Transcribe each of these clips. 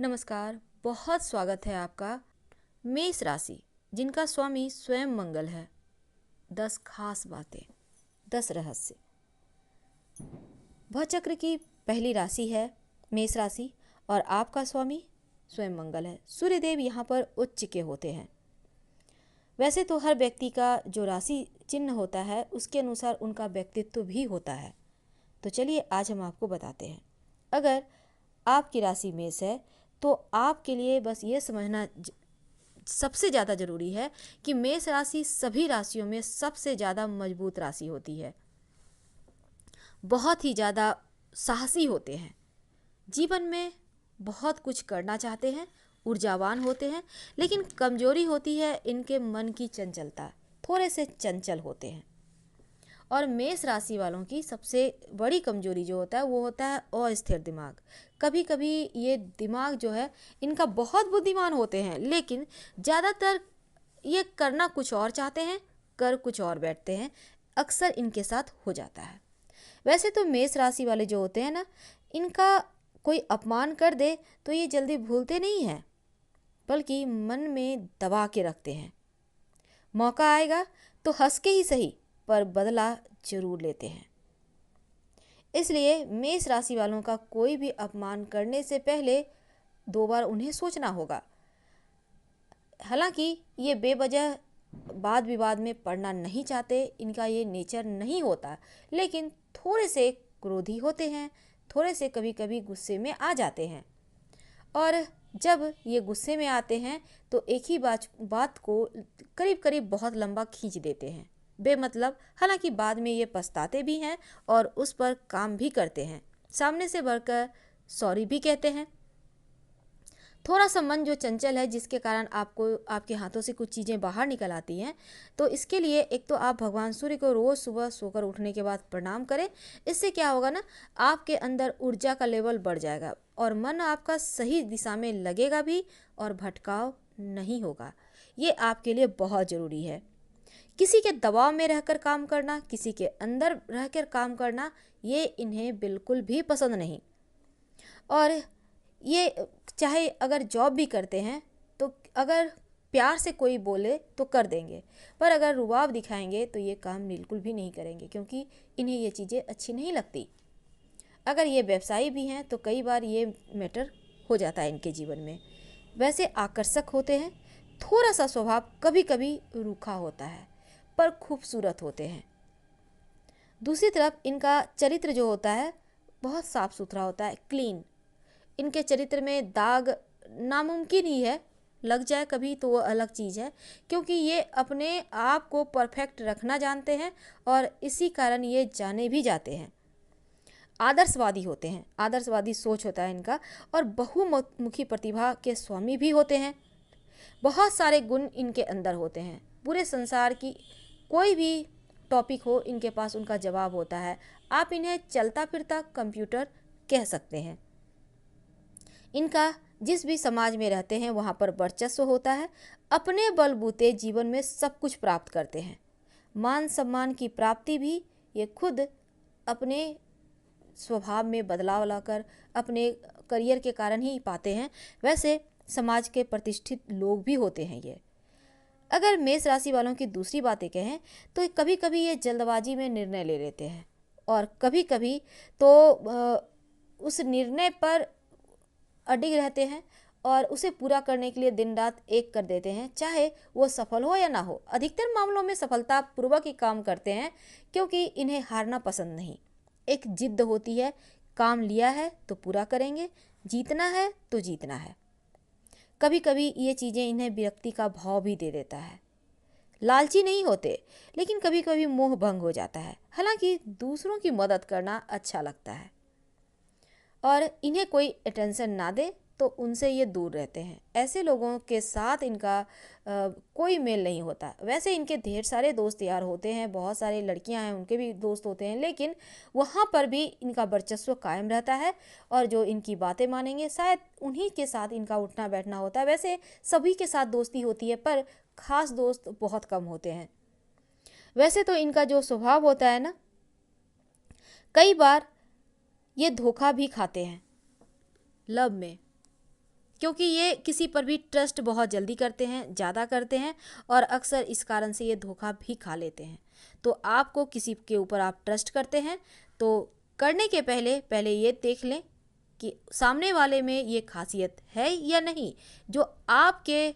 नमस्कार, बहुत स्वागत है आपका। मेष राशि, जिनका स्वामी स्वयं मंगल है। 10 खास बातें, 10 रहस्य। भव चक्र की पहली राशि है मेष राशि और आपका स्वामी स्वयं मंगल है। सूर्यदेव यहाँ पर उच्च के होते हैं। वैसे तो हर व्यक्ति का जो राशि चिन्ह होता है उसके अनुसार उनका व्यक्तित्व भी होता है। तो चलिए आज हम आपको बताते हैं। अगर आपकी राशि मेष है तो आपके लिए बस ये समझना सबसे ज़्यादा ज़रूरी है कि मेष राशि सभी राशियों में सबसे ज़्यादा मजबूत राशि होती है। बहुत ही ज़्यादा साहसी होते हैं, जीवन में बहुत कुछ करना चाहते हैं, ऊर्जावान होते हैं, लेकिन कमजोरी होती है इनके मन की चंचलता। थोड़े से चंचल होते हैं। और मेष राशि वालों की सबसे बड़ी कमजोरी जो होता है वो होता है अस्थिर दिमाग। कभी कभी ये दिमाग जो है इनका बहुत बुद्धिमान होते हैं, लेकिन ज़्यादातर ये करना कुछ और चाहते हैं, कर कुछ और बैठते हैं। अक्सर इनके साथ हो जाता है। वैसे तो मेष राशि वाले जो होते हैं ना, इनका कोई अपमान कर दे तो ये जल्दी भूलते नहीं हैं, बल्कि मन में दबा के रखते हैं। मौका आएगा तो हंस के ही सही, पर बदला जरूर लेते हैं। इसलिए मेष राशि वालों का कोई भी अपमान करने से पहले 2 बार उन्हें सोचना होगा। हालांकि ये बेवजह वाद विवाद में पड़ना नहीं चाहते, इनका ये नेचर नहीं होता, लेकिन थोड़े से क्रोधी होते हैं, थोड़े से कभी कभी गुस्से में आ जाते हैं। और जब ये गुस्से में आते हैं तो एक ही बात को करीब करीब बहुत लंबा खींच देते हैं बेमतलब। हालांकि बाद में ये पछताते भी हैं और उस पर काम भी करते हैं, सामने से बढ़कर सॉरी भी कहते हैं। थोड़ा सा मन जो चंचल है, जिसके कारण आपको आपके हाथों से कुछ चीज़ें बाहर निकल आती हैं, तो इसके लिए एक तो आप भगवान सूर्य को रोज़ सुबह सोकर उठने के बाद प्रणाम करें। इससे क्या होगा ना, आपके अंदर ऊर्जा का लेवल बढ़ जाएगा और मन आपका सही दिशा में लगेगा भी और भटकाव नहीं होगा। ये आपके लिए बहुत ज़रूरी है। किसी के दबाव में रहकर काम करना, किसी के अंदर रहकर काम करना, ये इन्हें बिल्कुल भी पसंद नहीं। और ये चाहे अगर जॉब भी करते हैं तो अगर प्यार से कोई बोले तो कर देंगे, पर अगर रुबाब दिखाएंगे तो ये काम बिल्कुल भी नहीं करेंगे, क्योंकि इन्हें ये चीज़ें अच्छी नहीं लगती। अगर ये व्यवसायी भी हैं तो कई बार ये मैटर हो जाता है इनके जीवन में। वैसे आकर्षक होते हैं, थोड़ा सा स्वभाव कभी कभी रूखा होता है, पर खूबसूरत होते हैं। दूसरी तरफ इनका चरित्र जो होता है बहुत साफ सुथरा होता है, क्लीन। इनके चरित्र में दाग नामुमकिन ही है, लग जाए कभी तो वो अलग चीज़ है, क्योंकि ये अपने आप को परफेक्ट रखना जानते हैं और इसी कारण ये जाने भी जाते हैं। आदर्शवादी होते हैं, आदर्शवादी सोच होता है इनका, और बहुमुखी प्रतिभा के स्वामी भी होते हैं। बहुत सारे गुण इनके अंदर होते हैं। पूरे संसार की कोई भी टॉपिक हो, इनके पास उनका जवाब होता है। आप इन्हें चलता फिरता कंप्यूटर कह सकते हैं। इनका जिस भी समाज में रहते हैं वहाँ पर वर्चस्व होता है। अपने बलबूते जीवन में सब कुछ प्राप्त करते हैं। मान सम्मान की प्राप्ति भी ये खुद अपने स्वभाव में बदलाव लाकर अपने करियर के कारण ही पाते हैं। वैसे समाज के प्रतिष्ठित लोग भी होते हैं ये। अगर मेष राशि वालों की दूसरी बातें कहें तो कभी कभी ये जल्दबाजी में निर्णय ले लेते हैं और कभी कभी तो उस निर्णय पर अडिग रहते हैं और उसे पूरा करने के लिए दिन रात एक कर देते हैं, चाहे वो सफल हो या ना हो। अधिकतर मामलों में सफलता पूर्वक ही काम करते हैं, क्योंकि इन्हें हारना पसंद नहीं। एक जिद्द होती है, काम लिया है तो पूरा करेंगे, जीतना है तो जीतना है। कभी कभी ये चीज़ें इन्हें विरक्ति का भाव भी दे देता है। लालची नहीं होते, लेकिन कभी कभी मोह भंग हो जाता है। हालांकि दूसरों की मदद करना अच्छा लगता है और इन्हें कोई अटेंशन ना दे तो उनसे ये दूर रहते हैं। ऐसे लोगों के साथ इनका कोई मेल नहीं होता। वैसे इनके ढेर सारे दोस्त यार होते हैं, बहुत सारे लड़कियां हैं उनके भी दोस्त होते हैं, लेकिन वहाँ पर भी इनका वर्चस्व कायम रहता है और जो इनकी बातें मानेंगे शायद उन्हीं के साथ इनका उठना बैठना होता है। वैसे सभी के साथ दोस्ती होती है, पर खास दोस्त बहुत कम होते हैं। वैसे तो इनका जो स्वभाव होता है ना, कई बार ये धोखा भी खाते हैं लव में, क्योंकि ये किसी पर भी ट्रस्ट बहुत जल्दी करते हैं, ज़्यादा करते हैं, और अक्सर इस कारण से ये धोखा भी खा लेते हैं। तो आपको किसी के ऊपर आप ट्रस्ट करते हैं तो करने के पहले पहले ये देख लें कि सामने वाले में ये खासियत है या नहीं, जो आपके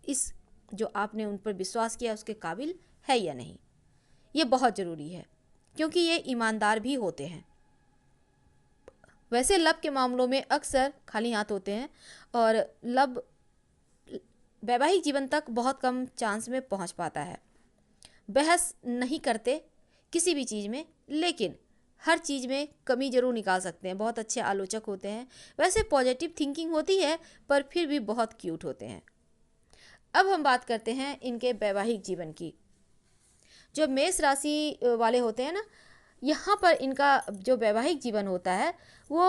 इस जो आपने उन पर विश्वास किया उसके काबिल है या नहीं। ये बहुत ज़रूरी है क्योंकि ये ईमानदार भी होते हैं। वैसे लव के मामलों में अक्सर खाली हाथ होते हैं और लव वैवाहिक जीवन तक बहुत कम चांस में पहुंच पाता है। बहस नहीं करते किसी भी चीज़ में, लेकिन हर चीज़ में कमी जरूर निकाल सकते हैं। बहुत अच्छे आलोचक होते हैं। वैसे पॉजिटिव थिंकिंग होती है पर फिर भी बहुत क्यूट होते हैं। अब हम बात करते हैं इनके वैवाहिक जीवन की। जो मेष राशि वाले होते हैं ना, यहाँ पर इनका जो वैवाहिक जीवन होता है वो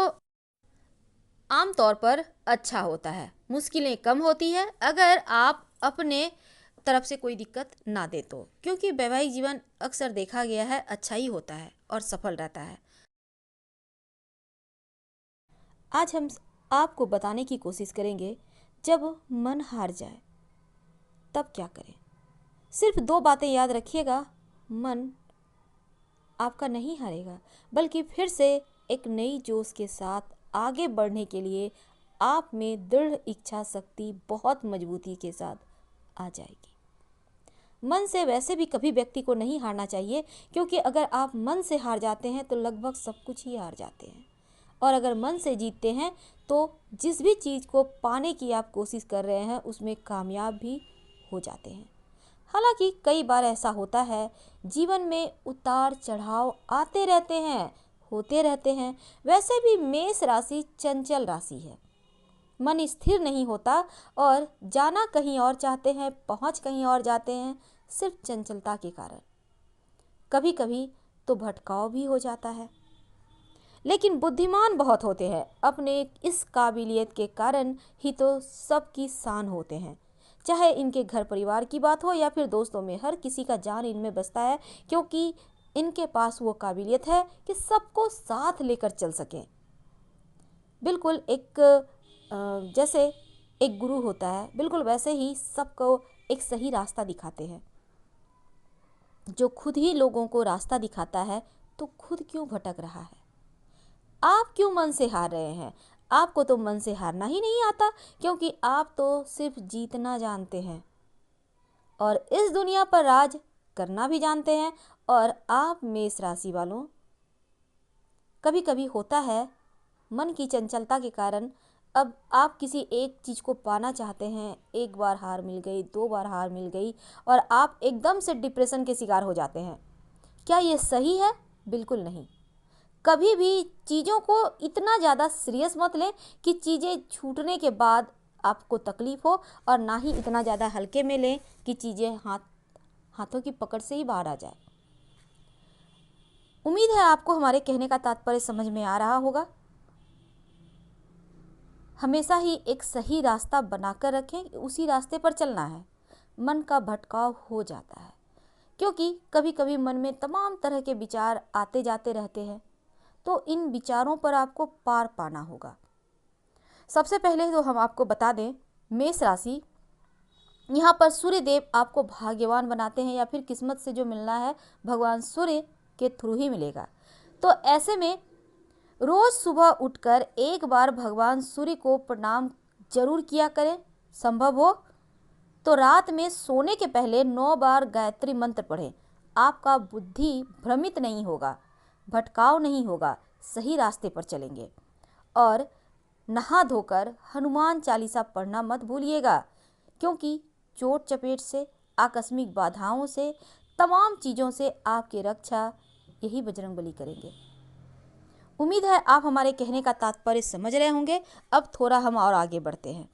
आमतौर पर अच्छा होता है। मुश्किलें कम होती है अगर आप अपने तरफ से कोई दिक्कत ना दे तो, क्योंकि वैवाहिक जीवन अक्सर देखा गया है अच्छा ही होता है और सफल रहता है। आज हम आपको बताने की कोशिश करेंगे जब मन हार जाए तब क्या करें। सिर्फ 2 बातें याद रखिएगा, मन आपका नहीं हारेगा बल्कि फिर से एक नई जोश के साथ आगे बढ़ने के लिए आप में दृढ़ इच्छा शक्ति बहुत मजबूती के साथ आ जाएगी। मन से वैसे भी कभी व्यक्ति को नहीं हारना चाहिए, क्योंकि अगर आप मन से हार जाते हैं तो लगभग सब कुछ ही हार जाते हैं, और अगर मन से जीतते हैं तो जिस भी चीज़ को पाने की आप कोशिश कर रहे हैं उसमें कामयाब भी हो जाते हैं। हालांकि कई बार ऐसा होता है, जीवन में उतार चढ़ाव आते रहते हैं, होते रहते हैं। वैसे भी मेष राशि चंचल राशि है। मन स्थिर नहीं होता और जाना कहीं और चाहते हैं, पहुंच कहीं और जाते हैं, सिर्फ चंचलता के कारण। कभी कभी तो भटकाव भी हो जाता है, लेकिन बुद्धिमान बहुत होते हैं। अपने इस काबिलियत के कारण ही तो सबकी शान होते हैं। चाहे इनके घर परिवार की बात हो या फिर दोस्तों में, हर किसी का जान इनमें बसता है, क्योंकि इनके पास वो काबिलियत है कि सबको साथ लेकर चल सकें। बिल्कुल एक जैसे एक गुरु होता है, बिल्कुल वैसे ही सबको एक सही रास्ता दिखाते हैं। जो खुद ही लोगों को रास्ता दिखाता है तो खुद क्यों भटक रहा है? आप क्यों मन से हार रहे हैं? आपको तो मन से हारना ही नहीं आता, क्योंकि आप तो सिर्फ जीतना जानते हैं और इस दुनिया पर राज करना भी जानते हैं। और आप मेष राशि वालों, कभी कभी होता है मन की चंचलता के कारण अब आप किसी एक चीज़ को पाना चाहते हैं, एक बार हार मिल गई, 2 बार हार मिल गई और आप एकदम से डिप्रेशन के शिकार हो जाते हैं। क्या ये सही है? बिल्कुल नहीं। कभी भी चीज़ों को इतना ज़्यादा सीरियस मत लें कि चीज़ें छूटने के बाद आपको तकलीफ़ हो, और ना ही इतना ज़्यादा हल्के में लें कि चीज़ें हाथों की पकड़ से ही बाहर आ जाए। उम्मीद है आपको हमारे कहने का तात्पर्य समझ में आ रहा होगा। हमेशा ही एक सही रास्ता बनाकर रखें, उसी रास्ते पर चलना है। मन का भटकाव हो जाता है क्योंकि कभी कभी मन में तमाम तरह के विचार आते जाते रहते हैं, तो इन विचारों पर आपको पार पाना होगा। सबसे पहले तो हम आपको बता दें, मेष राशि, यहाँ पर सूर्य देव आपको भाग्यवान बनाते हैं, या फिर किस्मत से जो मिलना है भगवान सूर्य के थ्रू ही मिलेगा। तो ऐसे में रोज सुबह उठकर एक बार भगवान सूर्य को प्रणाम जरूर किया करें। संभव हो तो रात में सोने के पहले 9 बार गायत्री मंत्र पढ़ें। आपका बुद्धि भ्रमित नहीं होगा, भटकाव नहीं होगा, सही रास्ते पर चलेंगे। और नहा धोकर हनुमान चालीसा पढ़ना मत भूलिएगा, क्योंकि चोट चपेट से, आकस्मिक बाधाओं से, तमाम चीज़ों से आपकी रक्षा यही बजरंगबली करेंगे। उम्मीद है आप हमारे कहने का तात्पर्य समझ रहे होंगे। अब थोड़ा हम और आगे बढ़ते हैं।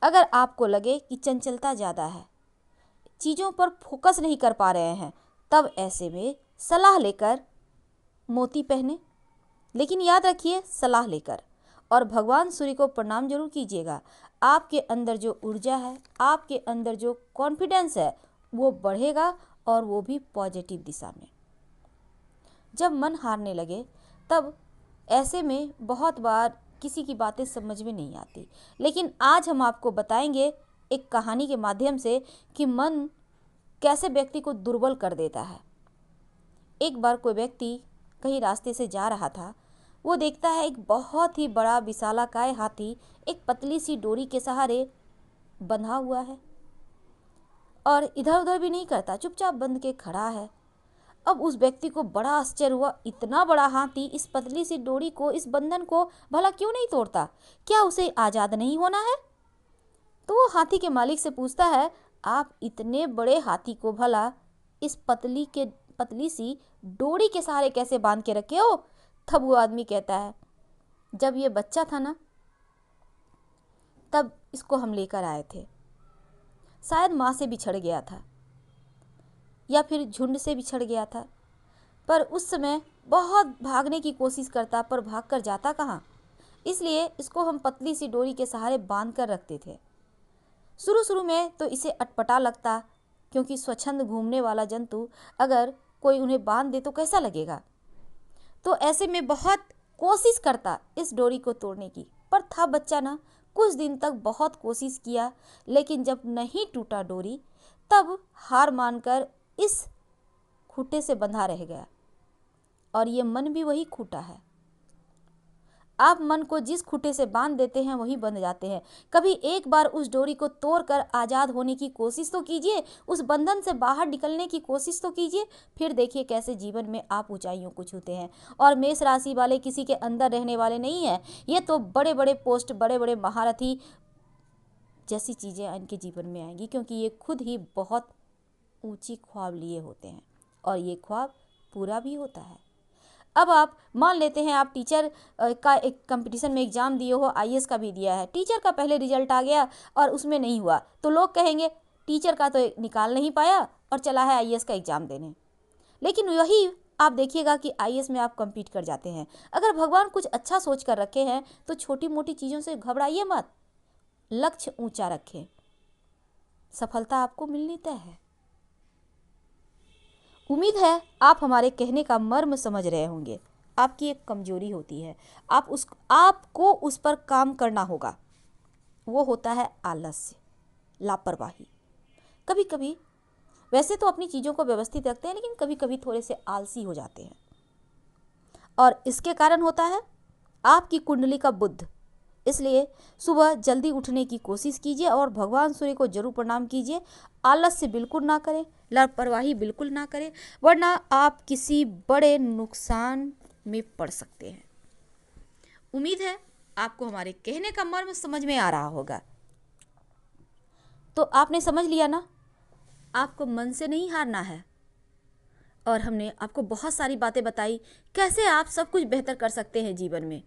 अगर आपको लगे कि चंचलता ज़्यादा है, चीज़ों पर फोकस नहीं कर पा रहे हैं, तब ऐसे में सलाह लेकर मोती पहने, लेकिन याद रखिए सलाह लेकर, और भगवान सूर्य को प्रणाम जरूर कीजिएगा। आपके अंदर जो ऊर्जा है, आपके अंदर जो कॉन्फिडेंस है, वो बढ़ेगा, और वो भी पॉजिटिव दिशा में। जब मन हारने लगे तब ऐसे में बहुत बार किसी की बातें समझ में नहीं आती। लेकिन आज हम आपको बताएंगे एक कहानी के माध्यम से कि मन कैसे व्यक्ति को दुर्बल कर देता है। एक बार कोई व्यक्ति कहीं रास्ते से जा रहा था। वो देखता है एक बहुत ही बड़ा विशालाकाय हाथी एक पतली सी डोरी के सहारे बंधा हुआ है और इधर उधर भी नहीं करता, चुपचाप बंध के खड़ा है। अब उस व्यक्ति को बड़ा आश्चर्य हुआ, इतना बड़ा हाथी इस पतली सी डोरी को, इस बंधन को भला क्यों नहीं तोड़ता? क्या उसे आज़ाद नहीं होना है? तो वो हाथी के मालिक से पूछता है, आप इतने बड़े हाथी को भला इस पतली सी डोरी के सहारे कैसे बांध के रखे हो? तब वो आदमी कहता है, जब ये बच्चा था ना, तब इसको हम लेकर आए थे। शायद माँ से बिछड़ गया था या फिर झुंड से बिछड़ गया था, पर उस समय बहुत भागने की कोशिश करता, पर भाग कर जाता कहाँ। इसलिए इसको हम पतली सी डोरी के सहारे बांध कर रखते थे। शुरू शुरू में तो इसे अटपटा लगता, क्योंकि स्वच्छंद घूमने वाला जंतु अगर कोई उन्हें बांध दे तो कैसा लगेगा। तो ऐसे में बहुत कोशिश करता इस डोरी को तोड़ने की, पर था बच्चा ना, कुछ दिन तक बहुत कोशिश किया, लेकिन जब नहीं टूटा डोरी, तब हार मानकर इस खूंटे से बंधा रह गया। और ये मन भी वही खूंटा है। आप मन को जिस खूंटे से बांध देते हैं वही बंध जाते हैं। कभी एक बार उस डोरी को तोड़कर आज़ाद होने की कोशिश तो कीजिए, उस बंधन से बाहर निकलने की कोशिश तो कीजिए, फिर देखिए कैसे जीवन में आप ऊंचाइयों को छूते हैं। और मेष राशि वाले किसी के अंदर रहने वाले नहीं हैं, ये तो बड़े बड़े पोस्ट, बड़े बड़े महारथी जैसी चीज़ें इनके जीवन में आएंगी, क्योंकि ये खुद ही बहुत ऊंची ख्वाब लिए होते हैं और ये ख्वाब पूरा भी होता है। अब आप मान लेते हैं आप टीचर का एक कंपटीशन में एग्ज़ाम दिए हो, आईएएस का भी दिया है, टीचर का पहले रिजल्ट आ गया और उसमें नहीं हुआ, तो लोग कहेंगे टीचर का तो निकाल नहीं पाया और चला है आईएएस का एग्ज़ाम देने। लेकिन वही आप देखिएगा कि आईएएस में आप कम्पीट कर जाते हैं। अगर भगवान कुछ अच्छा सोच कर रखे हैं तो छोटी मोटी चीज़ों से घबराइए मत, लक्ष्य ऊंचा रखें, सफलता आपको मिलनी तय है। उम्मीद है आप हमारे कहने का मर्म समझ रहे होंगे। आपकी एक कमजोरी होती है, आपको उस पर काम करना होगा। वो होता है आलस्य, लापरवाही। कभी कभी वैसे तो अपनी चीज़ों को व्यवस्थित रखते हैं, लेकिन कभी कभी थोड़े से आलसी हो जाते हैं और इसके कारण होता है आपकी कुंडली का बुध। इसलिए सुबह जल्दी उठने की कोशिश कीजिए और भगवान सूर्य को जरूर प्रणाम कीजिए। आलस्य बिल्कुल ना करें, लापरवाही बिल्कुल ना करें, वरना आप किसी बड़े नुकसान में पड़ सकते हैं। उम्मीद है आपको हमारे कहने का मर्म समझ में आ रहा होगा। तो आपने समझ लिया ना, आपको मन से नहीं हारना है और हमने आपको बहुत सारी बातें बताई कैसे आप सब कुछ बेहतर कर सकते हैं जीवन में।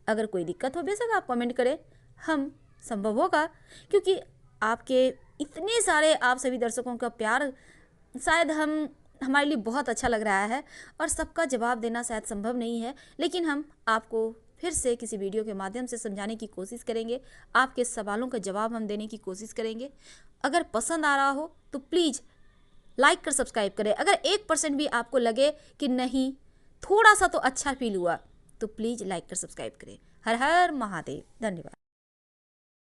अगर कोई दिक्कत हो बेशक आप कमेंट करें, हम संभव होगा, क्योंकि आपके इतने सारे आप सभी दर्शकों का प्यार शायद हमारे लिए बहुत अच्छा लग रहा है और सबका जवाब देना शायद संभव नहीं है, लेकिन हम आपको फिर से किसी वीडियो के माध्यम से समझाने की कोशिश करेंगे। आपके सवालों का जवाब हम देने की कोशिश करेंगे। अगर पसंद आ रहा हो तो प्लीज़ लाइक कर सब्सक्राइब करें। अगर 1% भी आपको लगे कि नहीं थोड़ा सा तो अच्छा फील हुआ, तो प्लीज़ लाइक कर सब्सक्राइब करें। हर हर महादेव। धन्यवाद।